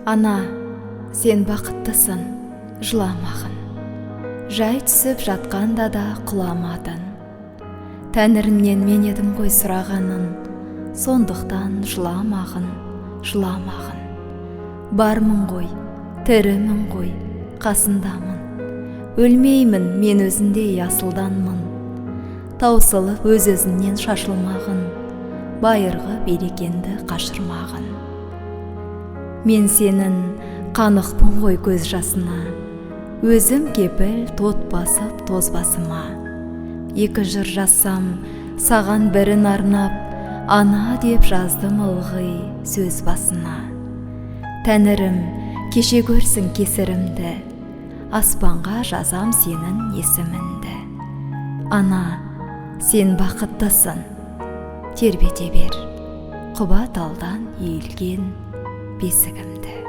Ана, сен бақыттысың, жыламағын. Жай түсіп жатқанда да құламадың. Тәңірімнен мен едім ғой сұрағанын, сондықтан жыламағын. Бармын ғой, тірімін ғой, қасындамын. Өлмеймін, мен өзіндей асылданмын. Таусылып өз-өзімнен шашылмағын, байырғы берекенді қашырмағын. Мен сенің қанықпын ғой көз жасына, өзім кепіл тот басып тоз басыма. Екі жыр жазсам, саған бірін арнап, ана деп жаздым ылғи сөз басына. Тәңірім, кеше көрсін кесірімді, аспанға жазам сенің есіміңді. Ана, сен бақыттысың, тербете бер, құба талдан иілген бесігімді.